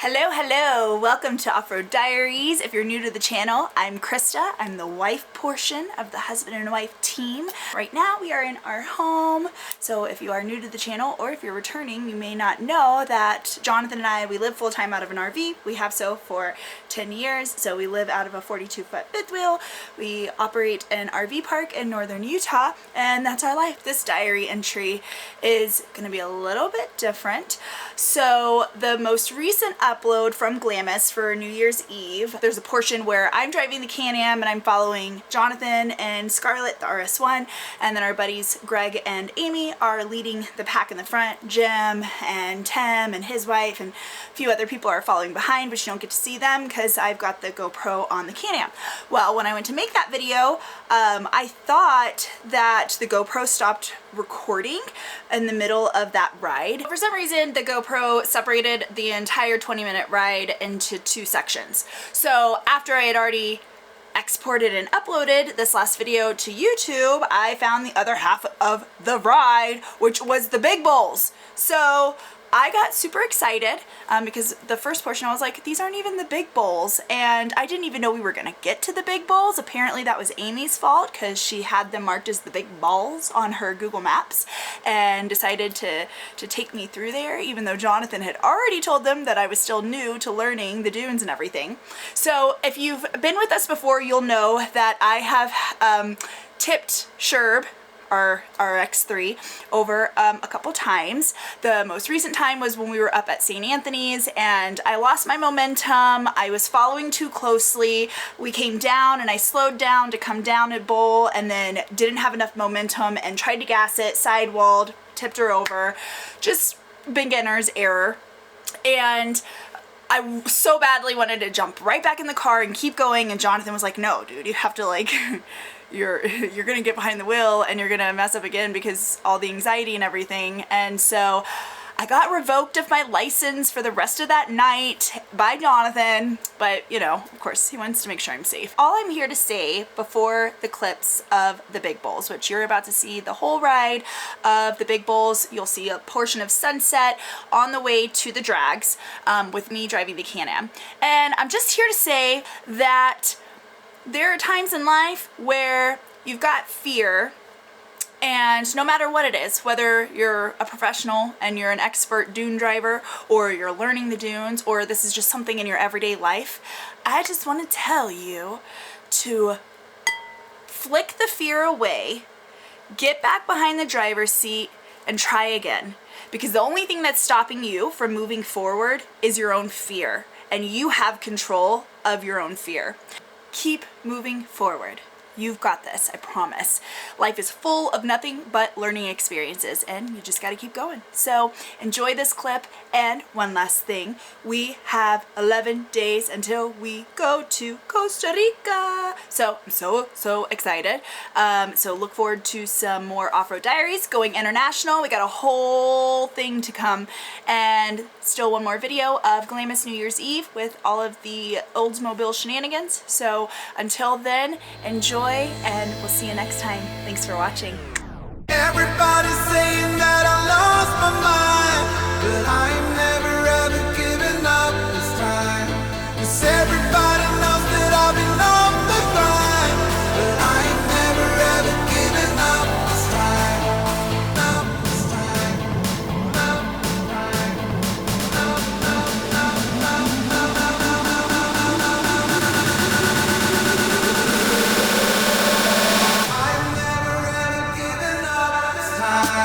Hello, hello! Welcome to Off-Road Diaries. If you're new to the channel, I'm Krista. I'm the wife portion of the husband and wife team. Right now we are in our home. So if you are new to the channel or if you're returning, you may not know that Jonathan and I, we live full-time out of an RV. We have so for 10 years. So we live out of a 42-foot fifth wheel. We operate an RV park in northern Utah, and that's our life. This diary entry is going to be a little bit different. So the most recent upload from Glamis for New Year's Eve, there's a portion where I'm driving the Can-Am and I'm following Jonathan and Scarlett, the RS1, and then our buddies Greg and Amy are leading the pack in the front. Jim and Tim and his wife and a few other people are following behind, but you don't get to see them because I've got the GoPro on the Can-Am. Well, when I went to make that video, I thought that the GoPro stopped recording in the middle of that ride. For some reason, the GoPro separated the entire 20-minute ride into two sections. So after I had already exported and uploaded this last video to YouTube, I found the other half of the ride, which was the Big Bowls. So I got super excited because the first portion I was like, these aren't even the Big Bowls, and I didn't even know we were gonna get to the Big Bowls. Apparently that was Amy's fault because she had them marked as the Big Balls on her Google Maps and decided to take me through there, even though Jonathan had already told them that I was still new to learning the dunes and everything. So if you've been with us before, you'll know that I have tipped Sherb, our X3, over a couple times. The most recent time was when we were up at St. Anthony's and I lost my momentum. I was following too closely. We came down and I slowed down to come down a bowl and then didn't have enough momentum and tried to gas it, sidewalled, tipped her over. Just beginner's error. And I so badly wanted to jump right back in the car and keep going, and Jonathan was like, no, dude, you have to, like, you're gonna get behind the wheel and you're gonna mess up again because all the anxiety and everything. And so I got revoked of my license for the rest of that night by Jonathan, but you know, of course, he wants to make sure I'm safe. All I'm here to say before the clips of the Big Bowls, which you're about to see the whole ride of the Big Bowls, you'll see a portion of sunset on the way to the drags with me driving the Can-Am. And I'm just here to say that there are times in life where you've got fear, and no matter what it is, whether you're a professional and you're an expert dune driver, or you're learning the dunes, or this is just something in your everyday life, I just want to tell you to flick the fear away, get back behind the driver's seat, and try again. Because the only thing that's stopping you from moving forward is your own fear, and you have control of your own fear. Keep moving forward. You've got this, I promise. Life is full of nothing but learning experiences, and you just gotta keep going. So enjoy this clip. And one last thing, we have 11 days until we go to Costa Rica. So I'm so excited. So look forward to some more Off-Road Diaries going international. We got a whole thing to come, and still one more video of Glamis New Year's Eve with all of the Oldsmobile shenanigans. So until then, enjoy, and we'll see you next time. Thanks for watching. Everybody's saying that I lost my mind, but I ain't never ever given up this time. 'Cause everybody knows that I've been on the grind, but I ain't never ever given up this time. Up this time. Up this time. Up, up, up, up, up, I've never ever given up this time.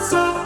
So